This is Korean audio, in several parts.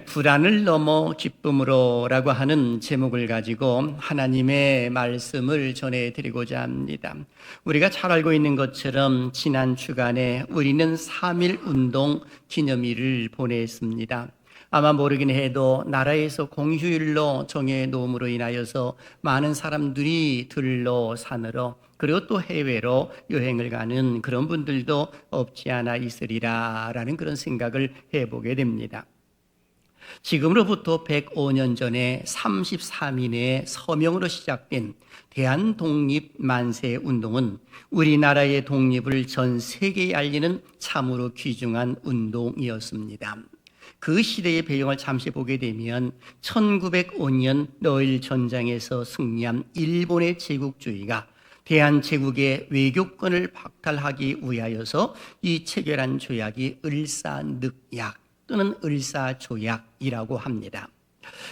불안을 넘어 기쁨으로라고 하는 제목을 가지고 하나님의 말씀을 전해드리고자 합니다. 우리가 잘 알고 있는 것처럼 지난 주간에 우리는 3.1 운동 기념일을 보냈습니다. 아마 모르긴 해도 나라에서 공휴일로 정해놓음으로 인하여서 많은 사람들이 들로 산으로 그리고 또 해외로 여행을 가는 그런 분들도 없지 않아 있으리라라는 그런 생각을 해보게 됩니다. 지금으로부터 105년 전에 33인의 서명으로 시작된 대한독립만세운동은 우리나라의 독립을 전 세계에 알리는 참으로 귀중한 운동이었습니다. 그 시대의 배경을 잠시 보게 되면 1905년 러일 전장에서 승리한 일본의 제국주의가 대한제국의 외교권을 박탈하기 위하여서 이 체결한 조약이 을사늑약 또는 을사조약이라고 합니다.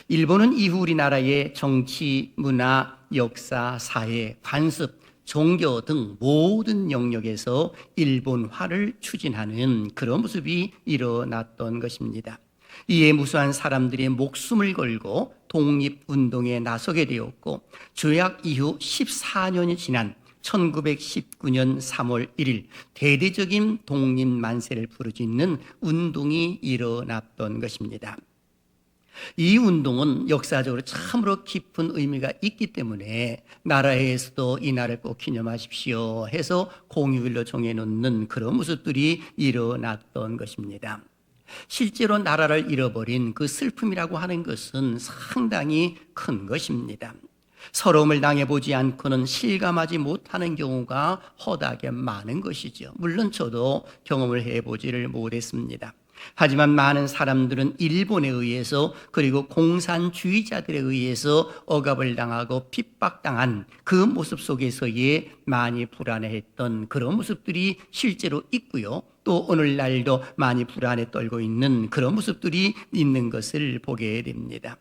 일본은 이후 우리나라의 정치, 문화, 역사, 사회, 관습, 종교 등 모든 영역에서 일본화를 추진하는 그런 모습이 일어났던 것입니다. 이에 무수한 사람들이 목숨을 걸고 독립운동에 나서게 되었고 조약 이후 14년이 지난 1919년 3월 1일 대대적인 독립만세를 부르짖는 운동이 일어났던 것입니다. 이 운동은 역사적으로 참으로 깊은 의미가 있기 때문에 나라에서도 이 날을 꼭 기념하십시오 해서 공휴일로 정해놓는 그런 모습들이 일어났던 것입니다. 실제로 나라를 잃어버린 그 슬픔이라고 하는 것은 상당히 큰 것입니다. 서러움을 당해보지 않고는 실감하지 못하는 경우가 허다하게 많은 것이죠. 물론 저도 경험을 해보지를 못했습니다. 하지만 많은 사람들은 일본에 의해서 그리고 공산주의자들에 의해서 억압을 당하고 핍박당한 그 모습 속에서의 많이 불안해했던 그런 모습들이 실제로 있고요. 또 오늘날도 많이 불안에 떨고 있는 그런 모습들이 있는 것을 보게 됩니다.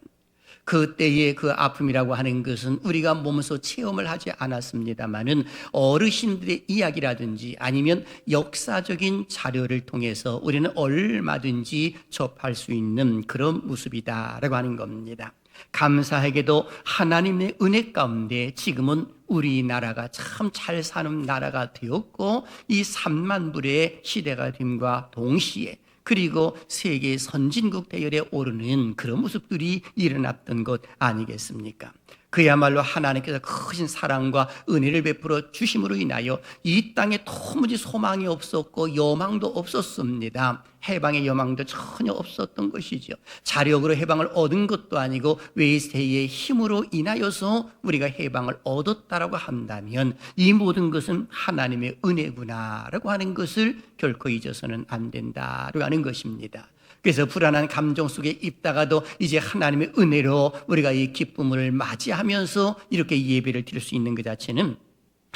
그때의 그 아픔이라고 하는 것은 우리가 몸소 체험을 하지 않았습니다마는 어르신들의 이야기라든지 아니면 역사적인 자료를 통해서 우리는 얼마든지 접할 수 있는 그런 모습이다라고 하는 겁니다. 감사하게도 하나님의 은혜 가운데 지금은 우리나라가 참 잘 사는 나라가 되었고 이 3만 불의 시대가 됨과 동시에 그리고 세계 선진국 대열에 오르는 그런 모습들이 일어났던 것 아니겠습니까? 그야말로 하나님께서 크신 사랑과 은혜를 베풀어 주심으로 인하여 이 땅에 도무지 소망이 없었고 여망도 없었습니다. 해방의 여망도 전혀 없었던 것이죠. 자력으로 해방을 얻은 것도 아니고 외세의 힘으로 인하여서 우리가 해방을 얻었다라고 한다면 이 모든 것은 하나님의 은혜구나라고 하는 것을 결코 잊어서는 안 된다라고 하는 것입니다. 그래서 불안한 감정 속에 있다가도 이제 하나님의 은혜로 우리가 이 기쁨을 맞이하면서 이렇게 예배를 드릴 수 있는 것 자체는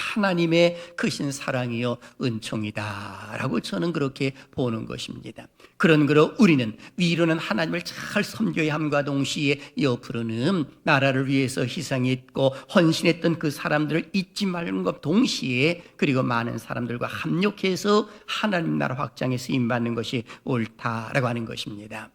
하나님의 크신 사랑이요 은총이다라고 저는 그렇게 보는 것입니다. 그런 거로 우리는 위로는 하나님을 잘 섬겨야 함과 동시에 옆으로는 나라를 위해서 희생했고 헌신했던 그 사람들을 잊지 말는 것 동시에 그리고 많은 사람들과 합력해서 하나님 나라 확장에 쓰임받는 것이 옳다라고 하는 것입니다.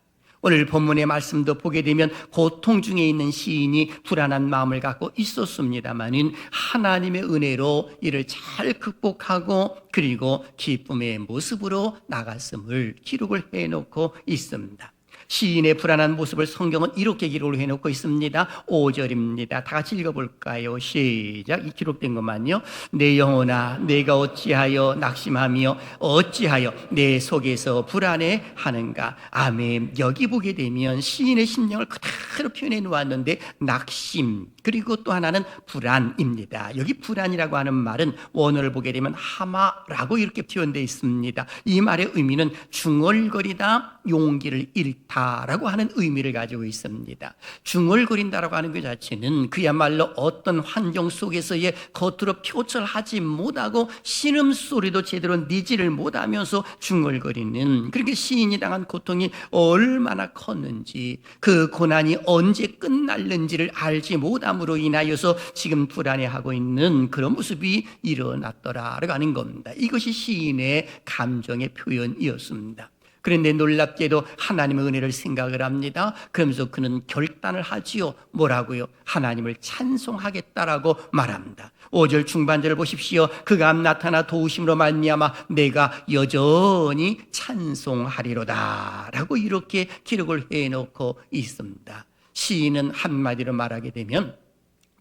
오늘 본문의 말씀도 보게 되면 고통 중에 있는 시인이 불안한 마음을 갖고 있었습니다마는 하나님의 은혜로 이를 잘 극복하고 그리고 기쁨의 모습으로 나갔음을 기록을 해놓고 있습니다. 시인의 불안한 모습을 성경은 이렇게 기록을 해놓고 있습니다. 5절입니다. 다 같이 읽어볼까요? 시작. 이 기록된 것만요. 내 영혼아 내가 어찌하여 낙심하며 어찌하여 내 속에서 불안해하는가. 아멘. 여기 보게 되면 시인의 심령을 그대로 표현해 놓았는데 낙심 그리고 또 하나는 불안입니다. 여기 불안이라고 하는 말은 원어를 보게 되면 하마라고 이렇게 표현되어 있습니다. 이 말의 의미는 중얼거리다, 용기를 잃다라고 하는 의미를 가지고 있습니다. 중얼거린다라고 하는 것 자체는 그야말로 어떤 환경 속에서의 겉으로 표출하지 못하고 신음소리도 제대로 내지를 못하면서 중얼거리는 그렇게 시인이 당한 고통이 얼마나 컸는지 그 고난이 언제 끝날는지를 알지 못함으로 인하여서 지금 불안해하고 있는 그런 모습이 일어났더라라고 하는 겁니다. 이것이 시인의 감정의 표현이었습니다. 그런데 놀랍게도 하나님의 은혜를 생각을 합니다. 그러면서 그는 결단을 하지요. 뭐라고요? 하나님을 찬송하겠다라고 말합니다. 5절 중반절을 보십시오. 그가 나타나 도우심으로 말미암아 내가 여전히 찬송하리로다 라고 이렇게 기록을 해놓고 있습니다. 시인은 한마디로 말하게 되면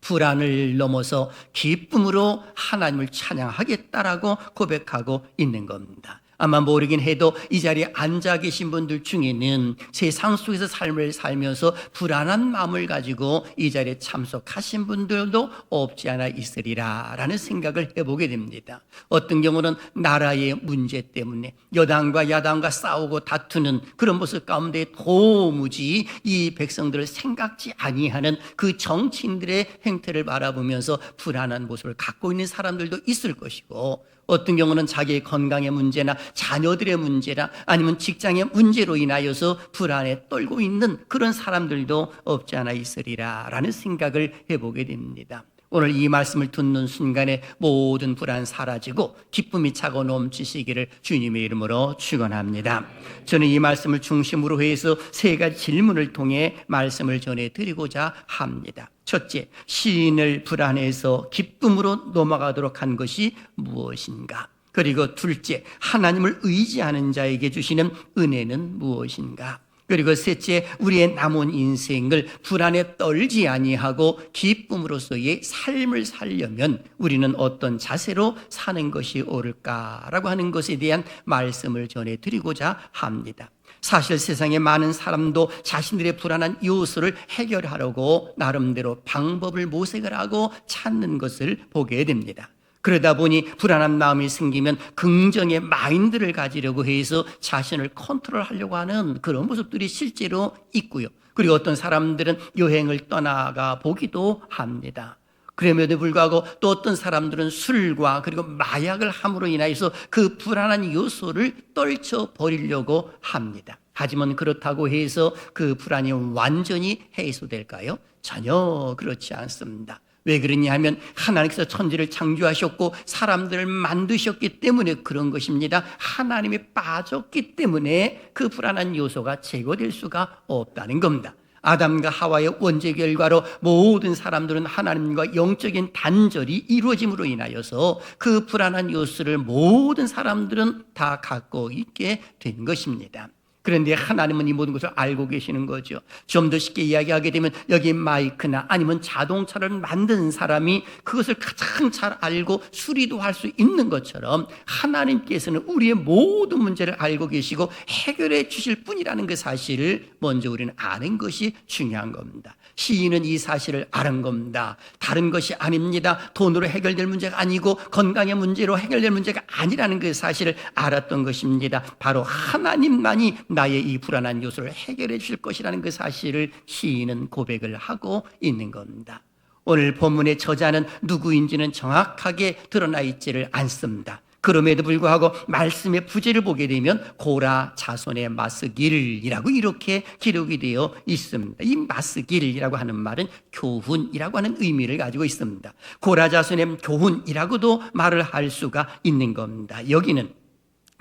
불안을 넘어서 기쁨으로 하나님을 찬양하겠다라고 고백하고 있는 겁니다. 아마 모르긴 해도 이 자리에 앉아 계신 분들 중에는 세상 속에서 삶을 살면서 불안한 마음을 가지고 이 자리에 참석하신 분들도 없지 않아 있으리라 라는 생각을 해보게 됩니다. 어떤 경우는 나라의 문제 때문에 여당과 야당과 싸우고 다투는 그런 모습 가운데 도무지 이 백성들을 생각지 아니하는 그 정치인들의 행태를 바라보면서 불안한 모습을 갖고 있는 사람들도 있을 것이고, 어떤 경우는 자기의 건강의 문제나 자녀들의 문제나 아니면 직장의 문제로 인하여서 불안에 떨고 있는 그런 사람들도 없지 않아 있으리라 라는 생각을 해보게 됩니다. 오늘 이 말씀을 듣는 순간에 모든 불안 사라지고 기쁨이 차고 넘치시기를 주님의 이름으로 축원합니다. 저는 이 말씀을 중심으로 해서 세 가지 질문을 통해 말씀을 전해드리고자 합니다. 첫째, 시인을 불안해서 기쁨으로 넘어가도록 한 것이 무엇인가? 그리고 둘째, 하나님을 의지하는 자에게 주시는 은혜는 무엇인가? 그리고 셋째, 우리의 남은 인생을 불안에 떨지 아니하고 기쁨으로서의 삶을 살려면 우리는 어떤 자세로 사는 것이 옳을까라고 하는 것에 대한 말씀을 전해드리고자 합니다. 사실 세상의 많은 사람도 자신들의 불안한 요소를 해결하려고 나름대로 방법을 모색을 하고 찾는 것을 보게 됩니다. 그러다 보니 불안한 마음이 생기면 긍정의 마인드를 가지려고 해서 자신을 컨트롤하려고 하는 그런 모습들이 실제로 있고요. 그리고 어떤 사람들은 여행을 떠나가 보기도 합니다. 그럼에도 불구하고 또 어떤 사람들은 술과 그리고 마약을 함으로 인하여서 그 불안한 요소를 떨쳐버리려고 합니다. 하지만 그렇다고 해서 그 불안이 완전히 해소될까요? 전혀 그렇지 않습니다. 왜 그러냐 하면 하나님께서 천지를 창조하셨고 사람들을 만드셨기 때문에 그런 것입니다. 하나님이 빠졌기 때문에 그 불안한 요소가 제거될 수가 없다는 겁니다. 아담과 하와의 원죄 결과로 모든 사람들은 하나님과 영적인 단절이 이루어짐으로 인하여서 그 불안한 요소를 모든 사람들은 다 갖고 있게 된 것입니다. 그런데 하나님은 이 모든 것을 알고 계시는 거죠. 좀 더 쉽게 이야기하게 되면 여기 마이크나 아니면 자동차를 만든 사람이 그것을 가장 잘 알고 수리도 할 수 있는 것처럼 하나님께서는 우리의 모든 문제를 알고 계시고 해결해 주실 분이라는 그 사실을 먼저 우리는 아는 것이 중요한 겁니다. 시인은 이 사실을 아는 겁니다. 다른 것이 아닙니다. 돈으로 해결될 문제가 아니고 건강의 문제로 해결될 문제가 아니라는 그 사실을 알았던 것입니다. 바로 하나님만이 나의 이 불안한 요소를 해결해 주실 것이라는 그 사실을 시인은 고백을 하고 있는 겁니다. 오늘 본문의 저자는 누구인지는 정확하게 드러나 있지를 않습니다. 그럼에도 불구하고 말씀의 부제를 보게 되면 고라 자손의 마스길이라고 이렇게 기록이 되어 있습니다. 이 마스길이라고 하는 말은 교훈이라고 하는 의미를 가지고 있습니다. 고라 자손의 교훈이라고도 말을 할 수가 있는 겁니다. 여기는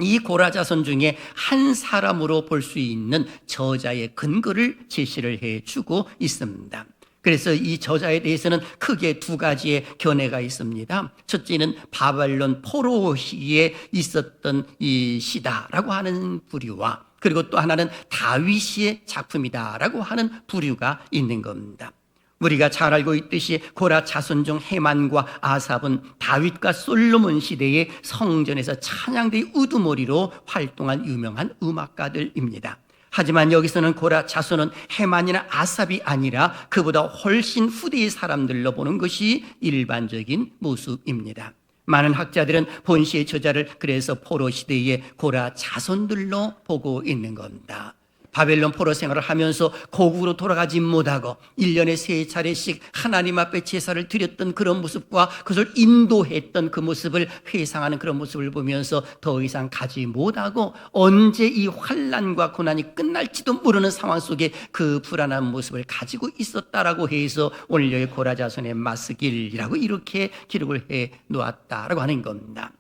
이 고라 자손 중에 한 사람으로 볼 수 있는 저자의 근거를 제시를 해주고 있습니다. 그래서 이 저자에 대해서는 크게 두 가지의 견해가 있습니다. 첫째는 바벨론 포로 시에 있었던 이 시다라고 하는 부류와, 그리고 또 하나는 다윗의 작품이다라고 하는 부류가 있는 겁니다. 우리가 잘 알고 있듯이 고라 자손 중 헤만과 아삽은 다윗과 솔로몬 시대의 성전에서 찬양대의 우두머리로 활동한 유명한 음악가들입니다. 하지만 여기서는 고라 자손은 헤만이나 아삽이 아니라 그보다 훨씬 후대의 사람들로 보는 것이 일반적인 모습입니다. 많은 학자들은 본시의 저자를 그래서 포로 시대의 고라 자손들로 보고 있는 겁니다. 바벨론 포로 생활을 하면서 고국으로 돌아가지 못하고 1년에 3차례씩 하나님 앞에 제사를 드렸던 그런 모습과 그것을 인도했던 그 모습을 회상하는 그런 모습을 보면서 더 이상 가지 못하고 언제 이 환난과 고난이 끝날지도 모르는 상황 속에 그 불안한 모습을 가지고 있었다라고 해서 오늘 여기 고라 자손의 마스길이라고 이렇게 기록을 해 놓았다라고 하는 겁니다.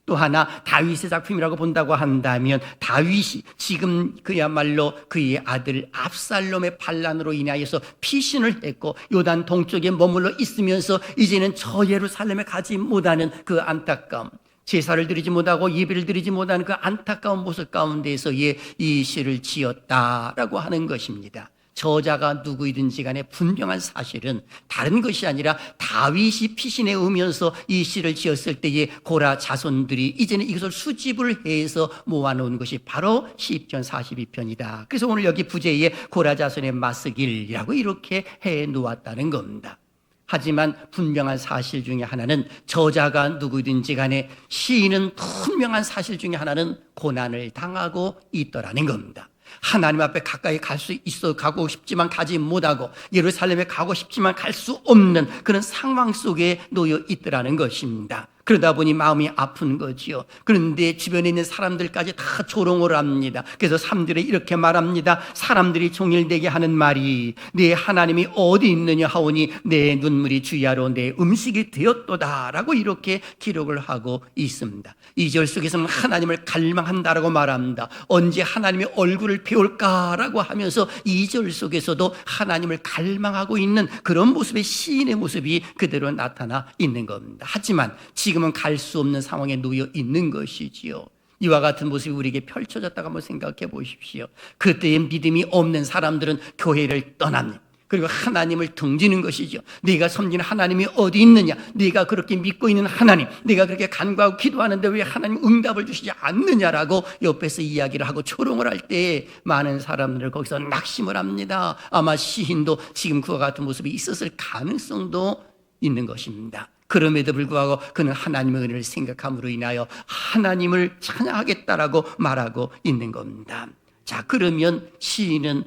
또 하나 다윗의 작품이라고 본다고 한다면 다윗이 지금 그야말로 그의 아들 압살롬의 반란으로 인하여서 피신을 했고 요단 동쪽에 머물러 있으면서 이제는 저 예루살렘에 가지 못하는 그 안타까움, 제사를 드리지 못하고 예배를 드리지 못하는 그 안타까운 모습 가운데에서의 이 시를 지었다라고 하는 것입니다. 저자가 누구이든지 간에 분명한 사실은 다른 것이 아니라 다윗이 피신해 오면서 이 시를 지었을 때의 고라 자손들이 이제는 이것을 수집을 해서 모아놓은 것이 바로 시편 42편이다. 그래서 오늘 여기 부제에 고라 자손의 맞서길이라고 이렇게 해 놓았다는 겁니다. 하지만 분명한 사실 중에 하나는 저자가 누구든지 간에 시인은 분명한 사실 중에 하나는 고난을 당하고 있더라는 겁니다. 하나님 앞에 가까이 갈 수 있어 가고 싶지만 가지 못하고 예루살렘에 가고 싶지만 갈 수 없는 그런 상황 속에 놓여 있더라는 것입니다. 그러다 보니 마음이 아픈 거지요. 그런데 주변에 있는 사람들까지 다 조롱을 합니다. 그래서 3절에 이렇게 말합니다. 사람들이 종일되게 하는 말이 내 하나님이 어디 있느냐 하오니 내 눈물이 주야로 내 음식이 되었도다 라고 이렇게 기록을 하고 있습니다. 2절 속에서는 하나님을 갈망한다라고 말합니다. 언제 하나님의 얼굴을 배울까라고 하면서 2절 속에서도 하나님을 갈망하고 있는 그런 모습의 시인의 모습이 그대로 나타나 있는 겁니다. 하지만 지금은 갈 수 없는 상황에 놓여 있는 것이지요. 이와 같은 모습이 우리에게 펼쳐졌다고 한번 생각해 보십시오. 그때의 믿음이 없는 사람들은 교회를 떠납니다. 그리고 하나님을 등지는 것이죠. 네가 섬기는 하나님이 어디 있느냐, 네가 그렇게 믿고 있는 하나님, 네가 그렇게 간구하고 기도하는데 왜 하나님 응답을 주시지 않느냐라고 옆에서 이야기를 하고 조롱을 할 때 많은 사람들을 거기서 낙심을 합니다. 아마 시인도 지금 그와 같은 모습이 있었을 가능성도 있는 것입니다. 그럼에도 불구하고 그는 하나님의 은혜를 생각함으로 인하여 하나님을 찬양하겠다라고 말하고 있는 겁니다. 자, 그러면 시인은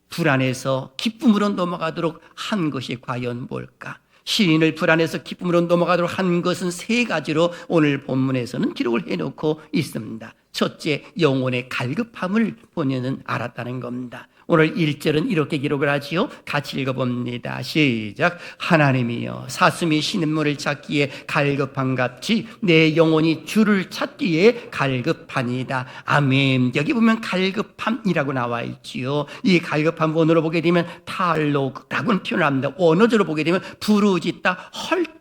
불안해서 기쁨으로 넘어가도록 한 것이 과연 뭘까? 시인을 불안해서 기쁨으로 넘어가도록 한 것은 3가지로 오늘 본문에서는 기록을 해놓고 있습니다. 첫째, 영혼의 갈급함을 본인은 알았다는 겁니다. 오늘 1절은 이렇게 기록을 하지요. 같이 읽어봅니다. 시작. 하나님이여 사슴이 시냇물을 찾기에 갈급함같이 내 영혼이 주를 찾기에 갈급하니이다. 아멘. 여기 보면 갈급함이라고 나와 있지요. 이 갈급함 원어로 보게 되면 탈로라고는 표현을 합니다. 원어적으로 보게 되면 부르짖다,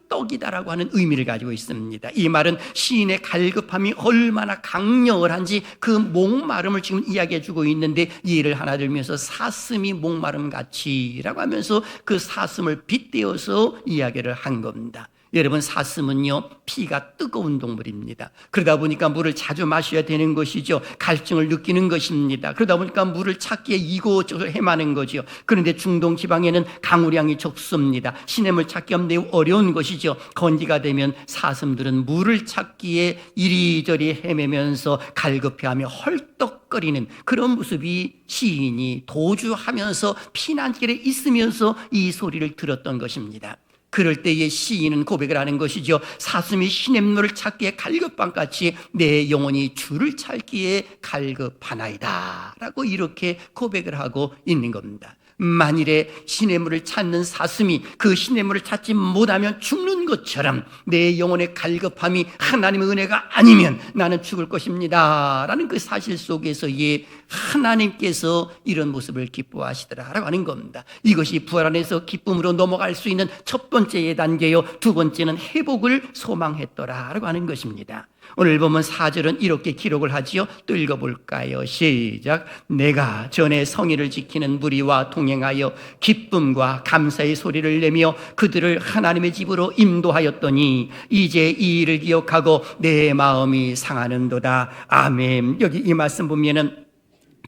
헐떡이다라고 하는 의미를 가지고 있습니다. 이 말은 시인의 갈급함이 얼마나 강렬한지 그 목마름을 지금 이야기해 주고 있는데, 예를 하나 들면서 사슴이 목마름 같이라고 하면서 그 사슴을 빗대어서 이야기를 한 겁니다. 여러분, 사슴은요 피가 뜨거운 동물입니다. 그러다 보니까 물을 자주 마셔야 되는 것이죠. 갈증을 느끼는 것입니다. 그러다 보니까 물을 찾기에 이곳저곳 헤매는 거죠. 그런데 중동 지방에는 강우량이 적습니다. 시냇물 찾기가 매우 어려운 것이죠. 건기가 되면 사슴들은 물을 찾기에 이리저리 헤매면서 갈급해하며 헐떡거리는 그런 모습이 시인이 도주하면서 피난길에 있으면서 이 소리를 들었던 것입니다. 그럴 때의 시인은 고백을 하는 것이죠. 사슴이 시냇물을 찾기에 갈급함같이 내 영혼이 주를 찾기에 갈급하나이다 라고 이렇게 고백을 하고 있는 겁니다. 만일에 시냇물을 찾는 사슴이 그 시냇물을 찾지 못하면 죽는 것처럼 내 영혼의 갈급함이 하나님의 은혜가 아니면 나는 죽을 것입니다 라는 그 사실 속에서의 하나님께서 이런 모습을 기뻐하시더라라고 하는 겁니다. 이것이 부활 안에서 기쁨으로 넘어갈 수 있는 첫 번째의 단계요, 두 번째는 회복을 소망했더라라고 하는 것입니다. 오늘 보면 4절은 이렇게 기록을 하지요. 또 읽어볼까요? 시작. 내가 전에 성의를 지키는 무리와 동행하여 기쁨과 감사의 소리를 내며 그들을 하나님의 집으로 인도하였더니 이제 이 일을 기억하고 내 마음이 상하는도다. 아멘. 여기 이 말씀 보면은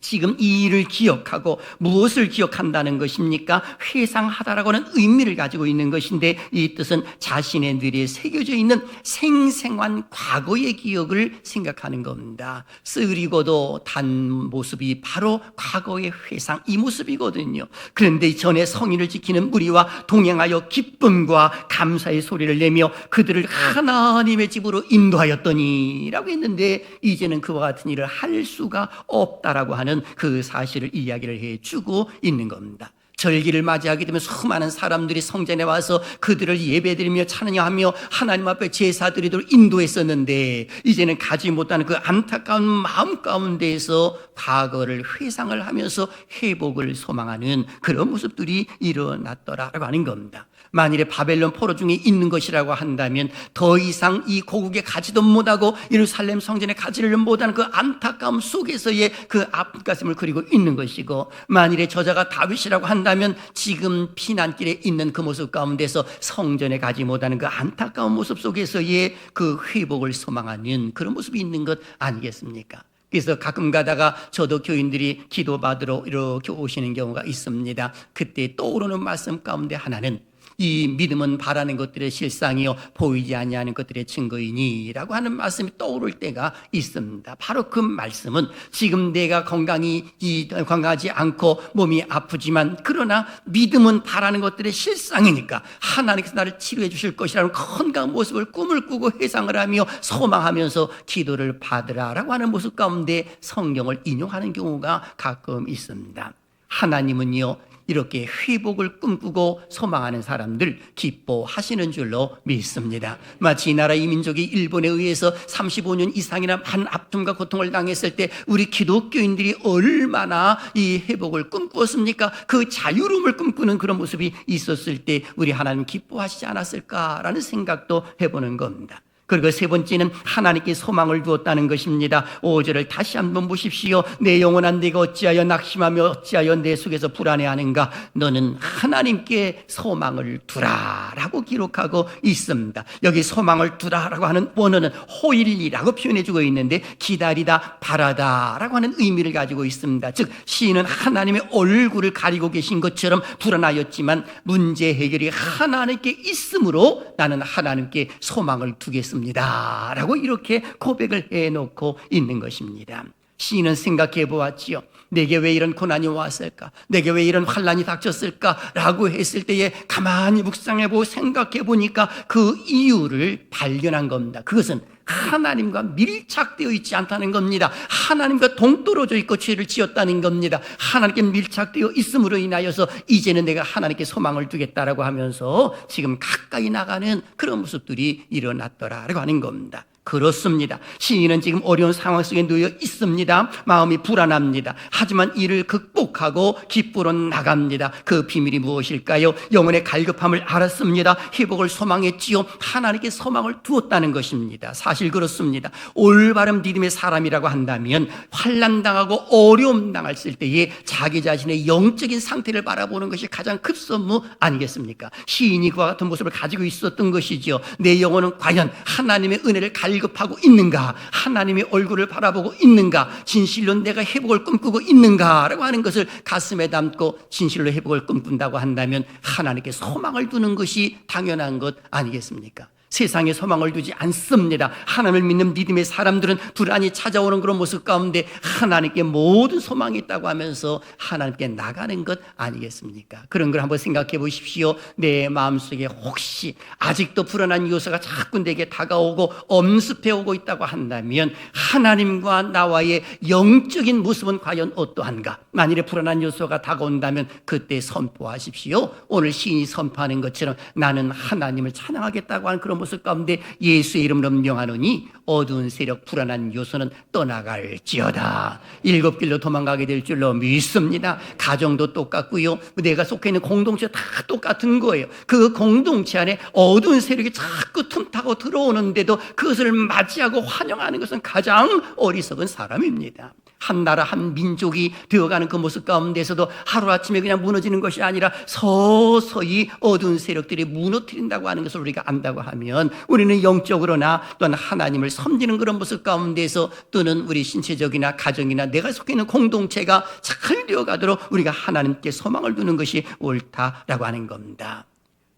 지금 이 일을 기억하고 무엇을 기억한다는 것입니까? 회상하다라고는 의미를 가지고 있는 것인데, 이 뜻은 자신의 뇌리에 새겨져 있는 생생한 과거의 기억을 생각하는 겁니다. 쓰리고도 단 모습이 바로 과거의 회상, 이 모습이거든요. 그런데 전에 성의를 지키는 무리와 동행하여 기쁨과 감사의 소리를 내며 그들을 하나님의 집으로 인도하였더니 라고 했는데, 이제는 그와 같은 일을 할 수가 없다라고 하는 그 사실을 이야기를 해주고 있는 겁니다. 절기를 맞이하게 되면 수많은 사람들이 성전에 와서 그들을 예배드리며 찬양하며 하나님 앞에 제사드리도록 인도했었는데, 이제는 가지 못하는 그 안타까운 마음 가운데에서 과거를 회상을 하면서 회복을 소망하는 그런 모습들이 일어났더라라고 하는 겁니다. 만일에 바벨론 포로 중에 있는 것이라고 한다면 더 이상 이 고국에 가지도 못하고 예루살렘 성전에 가지를 못하는 그 안타까움 속에서의 그 앞가슴을 그리고 있는 것이고, 만일에 저자가 다윗이라고 한다면 지금 피난길에 있는 그 모습 가운데서 성전에 가지 못하는 그 안타까운 모습 속에서의 그 회복을 소망하는 그런 모습이 있는 것 아니겠습니까? 그래서 가끔 가다가 저도 교인들이 기도받으러 이렇게 오시는 경우가 있습니다. 그때 떠오르는 말씀 가운데 하나는 이 믿음은 바라는 것들의 실상이요 보이지 아니하는 것들의 증거이니 라고 하는 말씀이 떠오를 때가 있습니다. 바로 그 말씀은 지금 내가 건강하지 않고 몸이 아프지만 그러나 믿음은 바라는 것들의 실상이니까 하나님께서 나를 치료해 주실 것이라는 건강한 모습을 꿈을 꾸고 회상을 하며 소망하면서 기도를 받으라라고 하는 모습 가운데 성경을 인용하는 경우가 가끔 있습니다. 하나님은요 이렇게 회복을 꿈꾸고 소망하는 사람들 기뻐하시는 줄로 믿습니다. 마치 이 나라 이 민족이 일본에 의해서 35년 이상이나 한 아픔과 고통을 당했을 때 우리 기독교인들이 얼마나 이 회복을 꿈꾸었습니까? 그 자유로움을 꿈꾸는 그런 모습이 있었을 때 우리 하나님 기뻐하시지 않았을까라는 생각도 해보는 겁니다. 그리고 세 번째는 하나님께 소망을 두었다는 것입니다. 5절을 다시 한번 보십시오. 내 영혼아 네가 어찌하여 낙심하며 어찌하여 내 속에서 불안해하는가? 너는 하나님께 소망을 두라 라고 기록하고 있습니다. 여기 소망을 두라 라고 하는 원어는 호일리라고 표현해주고 있는데 기다리다 바라다 라고 하는 의미를 가지고 있습니다. 즉 시인은 하나님의 얼굴을 가리고 계신 것처럼 불안하였지만 문제 해결이 하나님께 있으므로 나는 하나님께 소망을 두겠습니다 라고 이렇게 고백을 해놓고 있는 것입니다. 시인은 생각해 보았지요. 내게 왜 이런 고난이 왔을까? 내게 왜 이런 환난이 닥쳤을까? 라고 했을 때에 가만히 묵상해보고 생각해 보니까 그 이유를 발견한 겁니다. 그것은 하나님과 밀착되어 있지 않다는 겁니다. 하나님과 동떨어져 있고 죄를 지었다는 겁니다. 하나님께 밀착되어 있음으로 인하여서 이제는 내가 하나님께 소망을 두겠다라고 하면서 지금 가까이 나가는 그런 모습들이 일어났더라라고 하는 겁니다. 그렇습니다. 시인은 지금 어려운 상황 속에 놓여 있습니다. 마음이 불안합니다. 하지만 이를 극복하고 기쁘러 나갑니다. 그 비밀이 무엇일까요? 영혼의 갈급함을 알았습니다. 회복을 소망했지요. 하나님께 소망을 두었다는 것입니다. 사실 그렇습니다. 올바른 믿음의 사람이라고 한다면 환난당하고 어려움 당했을 때에 자기 자신의 영적인 상태를 바라보는 것이 가장 급선무 아니겠습니까? 시인이 그와 같은 모습을 가지고 있었던 것이죠. 내 영혼은 과연 하나님의 은혜를 갈급하고 있는가? 하나님의 얼굴을 바라보고 있는가? 진실로 내가 회복을 꿈꾸고 있는가? 라고 하는 것을 가슴에 담고 진실로 회복을 꿈꾼다고 한다면 하나님께 소망을 두는 것이 당연한 것 아니겠습니까? 세상에 소망을 두지 않습니다. 하나님을 믿는 믿음의 사람들은 불안이 찾아오는 그런 모습 가운데 하나님께 모든 소망이 있다고 하면서 하나님께 나가는 것 아니겠습니까? 그런 걸 한번 생각해 보십시오. 내 마음속에 혹시 아직도 불안한 요소가 자꾸 내게 다가오고 엄습해 오고 있다고 한다면 하나님과 나와의 영적인 모습은 과연 어떠한가? 만일에 불안한 요소가 다가온다면 그때 선포하십시오. 오늘 시인이 선포하는 것처럼 나는 하나님을 찬양하겠다고 하는 그런 모습 가운데 예수의 이름으로 명하노니 어두운 세력 불안한 요소는 떠나갈지어다. 일곱 길로 도망가게 될 줄로 믿습니다. 가정도 똑같고요. 내가 속해 있는 공동체 다 똑같은 거예요. 그 공동체 안에 어두운 세력이 자꾸 틈타고 들어오는데도 그것을 맞이하고 환영하는 것은 가장 어리석은 사람입니다. 한 나라 한 민족이 되어가는 그 모습 가운데서도 하루아침에 그냥 무너지는 것이 아니라 서서히 어두운 세력들이 무너뜨린다고 하는 것을 우리가 안다고 하면 우리는 영적으로나 또한 하나님을 섬기는 그런 모습 가운데서 또는 우리 신체적이나 가정이나 내가 속해 있는 공동체가 잘 되어가도록 우리가 하나님께 소망을 두는 것이 옳다라고 하는 겁니다.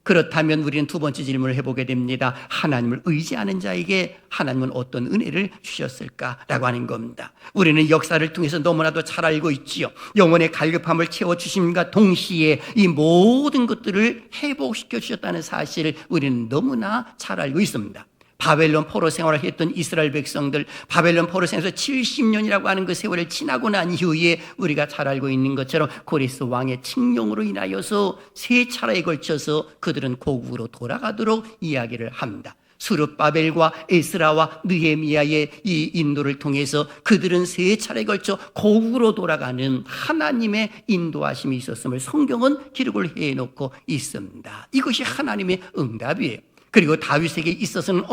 그렇다면 우리는 두 번째 질문을 해보게 됩니다. 하나님을 의지하는 자에게 하나님은 어떤 은혜를 주셨을까라고 하는 겁니다. 우리는 역사를 통해서 너무나도 잘 알고 있지요. 영혼의 갈급함을 채워주심과 동시에 이 모든 것들을 회복시켜 주셨다는 사실을 우리는 너무나 잘 알고 있습니다. 바벨론 포로 생활을 했던 이스라엘 백성들, 바벨론 포로 생활에서 70년이라고 하는 그 세월을 지나고 난 이후에 우리가 잘 알고 있는 것처럼 고레스 왕의 칙령으로 인하여서 세 차례에 걸쳐서 그들은 고국으로 돌아가도록 이야기를 합니다. 스룹바벨과 에스라와 느헤미야의 이 인도를 통해서 그들은 세 차례에 걸쳐 고국으로 돌아가는 하나님의 인도하심이 있었음을 성경은 기록을 해놓고 있습니다. 이것이 하나님의 응답이에요. 그리고 다윗에게 있어서는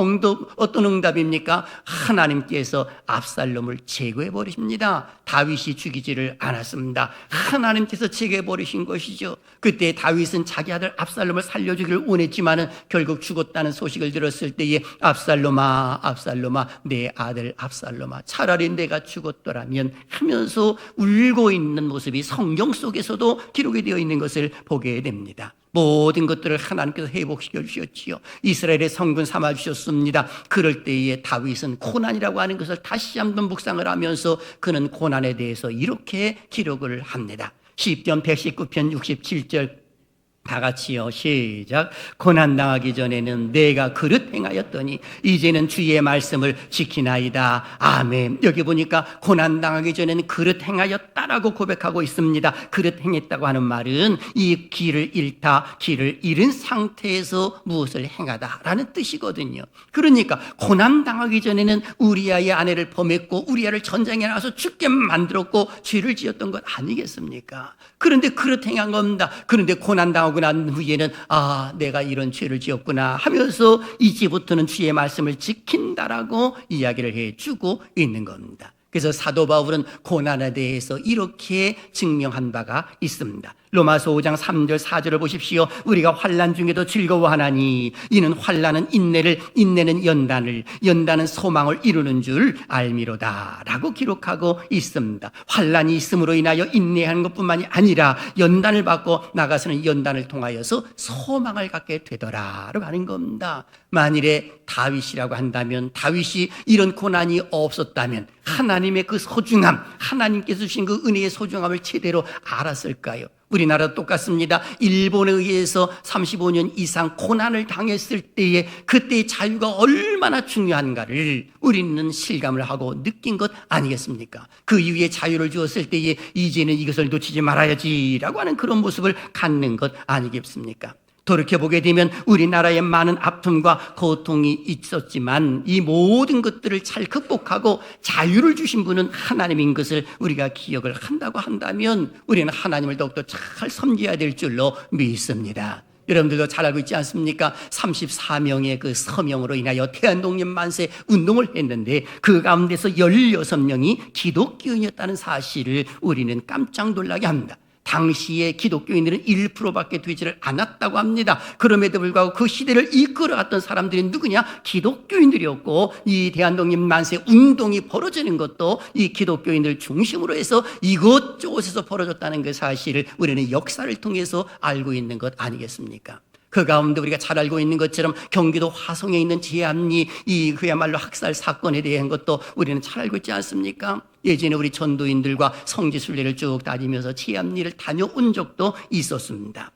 어떤 응답입니까? 하나님께서 압살롬을 제거해 버리십니다. 다윗이 죽이지를 않았습니다. 하나님께서 제거해 버리신 것이죠. 그때 다윗은 자기 아들 압살롬을 살려주기를 원했지만은 결국 죽었다는 소식을 들었을 때에 압살롬아, 압살롬아, 내 아들 압살롬아, 차라리 내가 죽었더라면 하면서 울고 있는 모습이 성경 속에서도 기록이 되어 있는 것을 보게 됩니다. 모든 것들을 하나님께서 회복시켜 주셨지요. 이스라엘의 성군 삼아 주셨습니다. 그럴 때에 다윗은 고난이라고 하는 것을 다시 한번 묵상을 하면서 그는 고난에 대해서 이렇게 기록을 합니다. 시편 119편 67절 다 같이요. 시작. 고난당하기 전에는 내가 그릇 행하였더니 이제는 주의 말씀을 지키나이다. 아멘. 여기 보니까 고난당하기 전에는 그릇 행하였다라고 고백하고 있습니다. 그릇 행했다고 하는 말은 이 길을 잃은 상태에서 무엇을 행하다라는 뜻이거든요. 그러니까 고난당하기 전에는 우리아의 아내를 범했고 우리아를 전장에 나가서 죽게 만들었고 죄를 지었던 것 아니겠습니까? 그런데 그릇 행한 겁니다. 그런데 고난당하고 난 후에는 내가 이런 죄를 지었구나 하면서 이제부터는 주의 말씀을 지킨다라고 이야기를 해주고 있는 겁니다. 그래서 사도 바울은 고난에 대해서 이렇게 증명한 바가 있습니다. 로마서 5장 3절 4절을 보십시오. 우리가 환난 중에도 즐거워하나니 이는 환난은 인내를, 인내는 연단을, 연단은 소망을 이루는 줄 알미로다 라고 기록하고 있습니다. 환난이 있음으로 인하여 인내하는 것뿐만이 아니라 연단을 받고 나가서는 연단을 통하여서 소망을 갖게 되더라라고 하는 겁니다. 만일에 다윗이라고 한다면, 다윗이 이런 고난이 없었다면 하나님의 그 소중함, 하나님께서 주신 그 은혜의 소중함을 제대로 알았을까요? 우리나라도 똑같습니다. 일본에 의해서 35년 이상 고난을 당했을 때에 그때의 자유가 얼마나 중요한가를 우리는 실감을 하고 느낀 것 아니겠습니까? 그 이후에 자유를 주었을 때에 이제는 이것을 놓치지 말아야지라고 하는 그런 모습을 갖는 것 아니겠습니까? 돌이켜보게 되면 우리나라에 많은 아픔과 고통이 있었지만 이 모든 것들을 잘 극복하고 자유를 주신 분은 하나님인 것을 우리가 기억을 한다고 한다면 우리는 하나님을 더욱더 잘 섬겨야 될 줄로 믿습니다. 여러분들도 잘 알고 있지 않습니까? 34명의 그 서명으로 인하여 대한독립 만세 운동을 했는데 그 가운데서 16명이 기독교인이었다는 사실을 우리는 깜짝 놀라게 합니다. 당시에 기독교인들은 1%밖에 되지를 않았다고 합니다. 그럼에도 불구하고 그 시대를 이끌어갔던 사람들이 누구냐? 기독교인들이었고 이 대한독립 만세 운동이 벌어지는 것도 이 기독교인들 중심으로 해서 이곳저곳에서 벌어졌다는 그 사실을 우리는 역사를 통해서 알고 있는 것 아니겠습니까? 그 가운데 우리가 잘 알고 있는 것처럼 경기도 화성에 있는 제암리 이 그야말로 학살 사건에 대한 것도 우리는 잘 알고 있지 않습니까? 예전에 우리 전도인들과 성지순례를 쭉 다니면서 제암리를 다녀온 적도 있었습니다.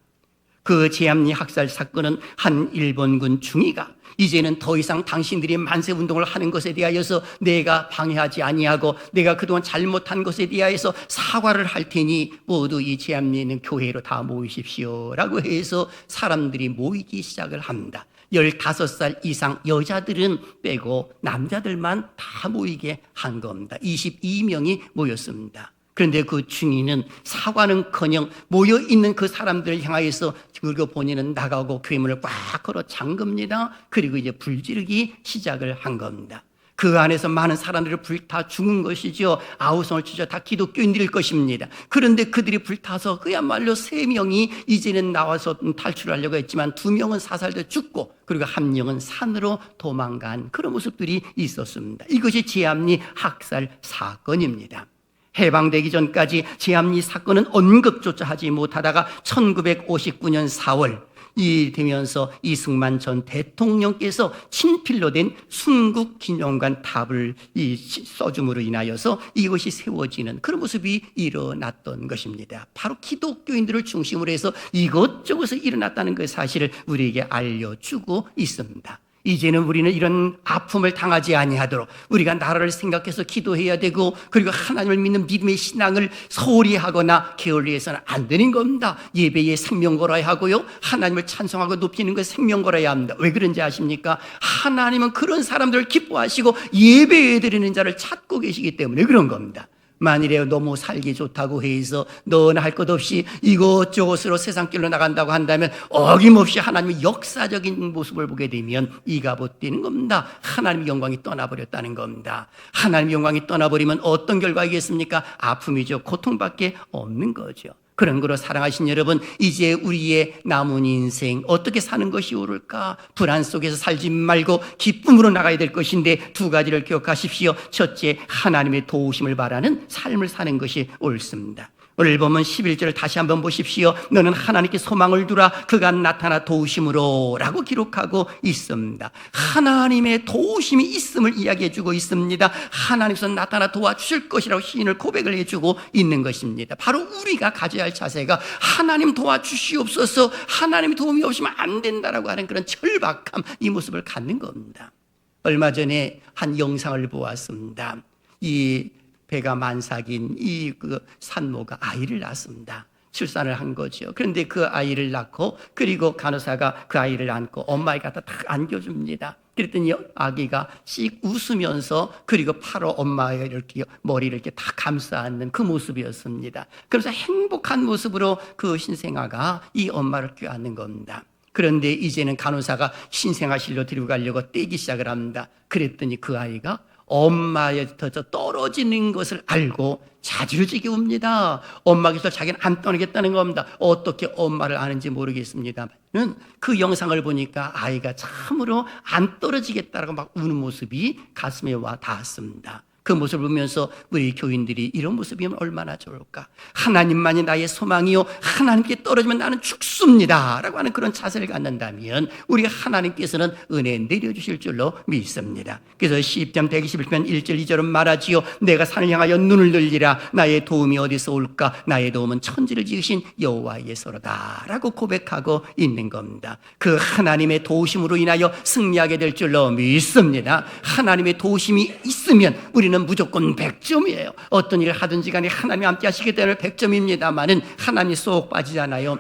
그 제암리 학살 사건은 한 일본군 중위가 이제는 더 이상 당신들이 만세운동을 하는 것에 대하여서 내가 방해하지 아니하고 내가 그동안 잘못한 것에 대하여서 사과를 할 테니 모두 이 제암리에 있는 교회로 다 모이십시오 라고 해서 사람들이 모이기 시작을 합니다. 15살 이상 여자들은 빼고 남자들만 다 모이게 한 겁니다. 22명이 모였습니다. 그런데 그 중위는 사과는커녕 모여있는 그 사람들을 향하여서 그리고 본인은 나가고 괴물을 꽉 걸어 잠깁니다. 그리고 이제 불지르기 시작을 한 겁니다. 그 안에서 많은 사람들이 불타 죽은 것이죠. 아우성을 치죠. 다 기독교인들일 것입니다. 그런데 그들이 불타서 그야말로 3명이 이제는 나와서 탈출하려고 했지만 2명은 사살돼 죽고 그리고 1명은 산으로 도망간 그런 모습들이 있었습니다. 이것이 제암리 학살 사건입니다. 해방되기 전까지 제암리 사건은 언급조차 하지 못하다가 1959년 4월 이 되면서 이승만 전 대통령께서 친필로 된 순국기념관 탑을 써줌으로 인하여서 이것이 세워지는 그런 모습이 일어났던 것입니다. 바로 기독교인들을 중심으로 해서 이것저것에 일어났다는 그 사실을 우리에게 알려주고 있습니다. 이제는 우리는 이런 아픔을 당하지 아니하도록 우리가 나라를 생각해서 기도해야 되고, 그리고 하나님을 믿는 믿음의 신앙을 소홀히 하거나 게을리해서는 안 되는 겁니다. 예배에 생명 걸어야 하고요, 하나님을 찬송하고 높이는 것에 생명 걸어야 합니다. 왜 그런지 아십니까? 하나님은 그런 사람들을 기뻐하시고 예배해 드리는 자를 찾고 계시기 때문에 그런 겁니다. 만일에 너무 살기 좋다고 해서 너나 할 것 없이 이것저것으로 세상길로 나간다고 한다면 어김없이 하나님의 역사적인 모습을 보게 되면 이가 벗기는 겁니다. 하나님의 영광이 떠나버렸다는 겁니다. 하나님의 영광이 떠나버리면 어떤 결과이겠습니까? 아픔이죠. 고통밖에 없는 거죠. 그런 거로 사랑하신 여러분, 이제 우리의 남은 인생 어떻게 사는 것이 옳을까? 불안 속에서 살지 말고 기쁨으로 나가야 될 것인데, 두 가지를 기억하십시오. 첫째, 하나님의 도우심을 바라는 삶을 사는 것이 옳습니다. 오늘 보면 11절을 다시 한번 보십시오. 너는 하나님께 소망을 두라. 그가 나타나 도우심으로 라고 기록하고 있습니다. 하나님의 도우심이 있음을 이야기해주고 있습니다. 하나님께서 나타나 도와주실 것이라고 시인을 고백을 해주고 있는 것입니다. 바로 우리가 가져야 할 자세가 하나님 도와주시옵소서, 하나님의 도움이 없으면 안 된다라고 하는 그런 절박함, 이 모습을 갖는 겁니다. 얼마 전에 한 영상을 보았습니다. 이 배가 만삭인 이 산모가 아이를 낳았습니다. 출산을 한 거죠. 그런데 그 아이를 낳고, 그리고 간호사가 그 아이를 안고 엄마를 갖다 딱 안겨줍니다. 그랬더니 아기가 씩 웃으면서, 그리고 바로 엄마의 이렇게 머리를 이렇게 다 감싸 안는 그 모습이었습니다. 그래서 행복한 모습으로 그 신생아가 이 엄마를 껴안는 겁니다. 그런데 이제는 간호사가 신생아실로 데리고 가려고 떼기 시작을 합니다. 그랬더니 그 아이가 엄마에서 떨어지는 것을 알고 자지러지게 웁니다. 엄마께서 자기는 안 떠나겠다는 겁니다. 어떻게 엄마를 아는지 모르겠습니다만 그 영상을 보니까 아이가 참으로 안 떨어지겠다라고 막 우는 모습이 가슴에 와 닿았습니다. 그 모습을 보면서 우리 교인들이 이런 모습이면 얼마나 좋을까? 하나님만이 나의 소망이요, 하나님께 떨어지면 나는 죽습니다 라고 하는 그런 자세를 갖는다면 우리 하나님께서는 은혜 내려주실 줄로 믿습니다. 그래서 시편 121편 1절 2절은 말하지요. 내가 산을 향하여 눈을 늘리라. 나의 도움이 어디서 올까? 나의 도움은 천지를 지으신 여호와에게서로다 라고 고백하고 있는 겁니다. 그 하나님의 도우심으로 인하여 승리하게 될 줄로 믿습니다. 하나님의 도우심이 있으면 우리는 무조건 100점이에요. 어떤 일을 하든지 간에 하나님이 함께 하시기 때문에 100점입니다만은 하나님이 쏙 빠지잖아요.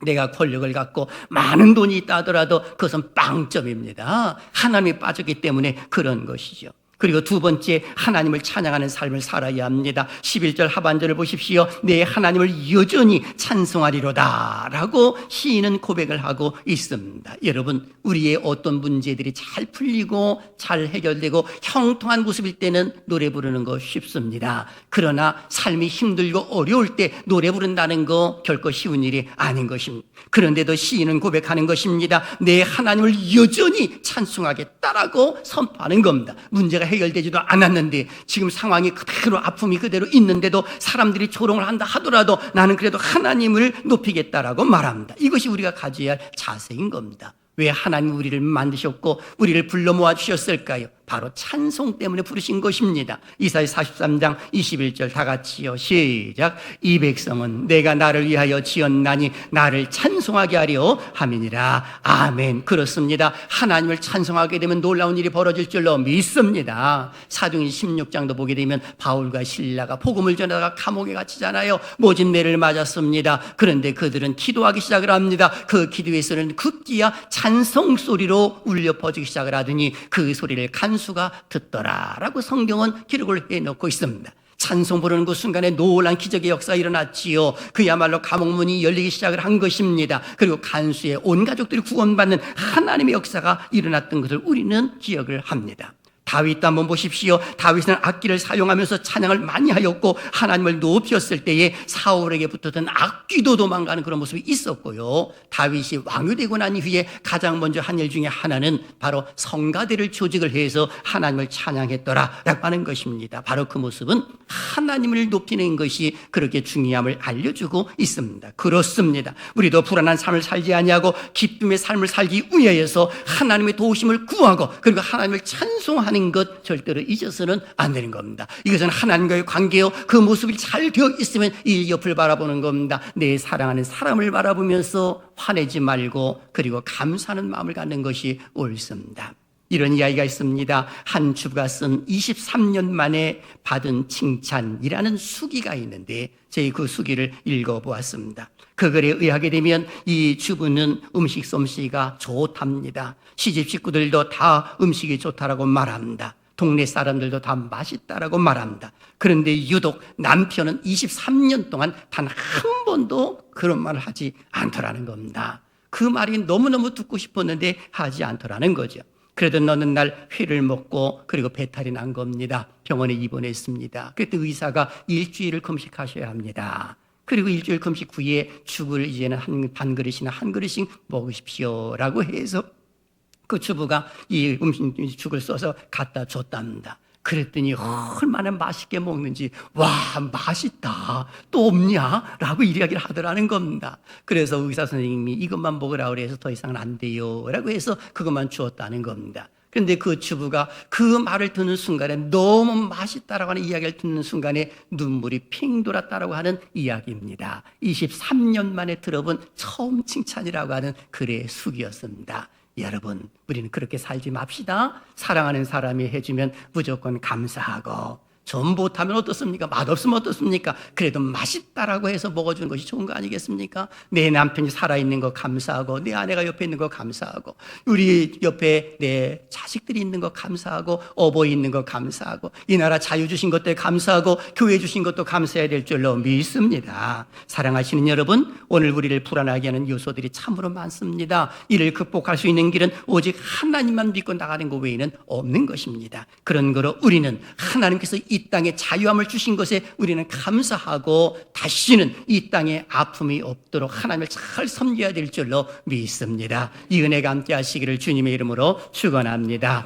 내가 권력을 갖고 많은 돈이 있다 하더라도 그것은 빵점입니다. 하나님이 빠졌기 때문에 그런 것이죠. 그리고 두 번째, 하나님을 찬양하는 삶을 살아야 합니다. 11절 하반절을 보십시오. 내 하나님을 여전히 찬송하리로다 라고 시인은 고백을 하고 있습니다. 여러분, 우리의 어떤 문제들이 잘 풀리고 잘 해결되고 형통한 모습일 때는 노래 부르는 거 쉽습니다. 그러나 삶이 힘들고 어려울 때 노래 부른다는 거 결코 쉬운 일이 아닌 것입니다. 그런데도 시인은 고백하는 것입니다. 내 하나님을 여전히 찬송하겠다라고 선포하는 겁니다. 문제가 해결되지도 않았는데, 지금 상황이 그대로, 아픔이 그대로 있는데도 사람들이 조롱을 한다 하더라도 나는 그래도 하나님을 높이겠다라고 말합니다. 이것이 우리가 가져야 할 자세인 겁니다. 왜 하나님 우리를 만드셨고 우리를 불러 모아 주셨을까요? 바로 찬송 때문에 부르신 것입니다. 이사야 43장 21절 다 같이요. 시작. 이 백성은 내가 나를 위하여 지었나니 나를 찬송하게 하려 함이니라. 아멘. 그렇습니다. 하나님을 찬송하게 되면 놀라운 일이 벌어질 줄로 믿습니다. 사도행전 16장도 보게 되면 바울과 실라가 복음을 전하다가 감옥에 갇히잖아요. 모진매를 맞았습니다. 그런데 그들은 기도하기 시작을 합니다. 그 기도에서는 급기야 찬송 소리로 울려 퍼지기 시작을 하더니 그 소리를 간수가 듣더라라고 성경은 기록을 해놓고 있습니다. 찬송 부르는 그 순간에 놀라운 기적의 역사가 일어났지요. 그야말로 감옥문이 열리기 시작을 한 것입니다. 그리고 간수의 온 가족들이 구원받는 하나님의 역사가 일어났던 것을 우리는 기억을 합니다. 다윗도 한번 보십시오. 다윗은 악기를 사용하면서 찬양을 많이 하였고 하나님을 높였을 때에 사울에게 붙었던 악귀도 도망가는 그런 모습이 있었고요. 다윗이 왕이 되고 난 이후에 가장 먼저 한 일 중에 하나는 바로 성가대를 조직을 해서 하나님을 찬양했더라라고 하는 것입니다. 바로 그 모습은 하나님을 높이는 것이 그렇게 중요함을 알려주고 있습니다. 그렇습니다. 우리도 불안한 삶을 살지 아니하고 기쁨의 삶을 살기 위해서 하나님의 도우심을 구하고 그리고 하나님을 찬송하는 하는 것 절대로 잊어서는 안 되는 겁니다. 이것은 하나님과의 관계요, 그 모습이 잘 되어 있으면 이 옆을 바라보는 겁니다. 내 사랑하는 사람을 바라보면서 화내지 말고 그리고 감사하는 마음을 갖는 것이 옳습니다. 이런 이야기가 있습니다. 한 주부가 쓴 23년 만에 받은 칭찬이라는 수기가 있는데 저희 그 수기를 읽어보았습니다. 그 글에 의하게 되면 이 주부는 음식 솜씨가 좋답니다. 시집 식구들도 다 음식이 좋다라고 말합니다. 동네 사람들도 다 맛있다라고 말합니다. 그런데 유독 남편은 23년 동안 단 한 번도 그런 말을 하지 않더라는 겁니다. 그 말이 너무너무 듣고 싶었는데 하지 않더라는 거죠. 그러던 어느 날 회를 먹고 그리고 배탈이 난 겁니다. 병원에 입원했습니다. 그때 의사가 일주일을 금식하셔야 합니다. 그리고 일주일 금식 후에 죽을 이제는 반 그릇이나 한 그릇씩 먹으십시오라고 해서 그 주부가 이 죽을 써서 갖다 줬답니다. 그랬더니 얼마나 맛있게 먹는지, 와, 맛있다, 또 없냐? 라고 이야기를 하더라는 겁니다. 그래서 의사 선생님이 이것만 먹으라고 그래서 더 이상은 안 돼요 라고 해서 그것만 주었다는 겁니다. 그런데 그 주부가 그 말을 듣는 순간에 너무 맛있다라고 하는 이야기를 듣는 순간에 눈물이 핑 돌았다라고 하는 이야기입니다. 23년 만에 들어본 처음 칭찬이라고 하는 글의 수기였습니다. 여러분, 우리는 그렇게 살지 맙시다. 사랑하는 사람이 해주면 무조건 감사하고, 좀 못하면 어떻습니까? 맛없으면 어떻습니까? 그래도 맛있다라고 해서 먹어주는 것이 좋은 거 아니겠습니까? 내 남편이 살아있는 거 감사하고, 내 아내가 옆에 있는 거 감사하고, 우리 옆에 내 자식들이 있는 거 감사하고, 어버이 있는 거 감사하고, 이 나라 자유 주신 것도 감사하고, 교회 주신 것도 감사해야 될 줄로 믿습니다. 사랑하시는 여러분, 오늘 우리를 불안하게 하는 요소들이 참으로 많습니다. 이를 극복할 수 있는 길은 오직 하나님만 믿고 나가는 것 외에는 없는 것입니다. 그런 거로 우리는 하나님께서 이 땅에 자유함을 주신 것에 우리는 감사하고 다시는 이 땅에 아픔이 없도록 하나님을 잘 섬겨야 될 줄로 믿습니다. 이 은혜가 함께 하시기를 주님의 이름으로 축원합니다.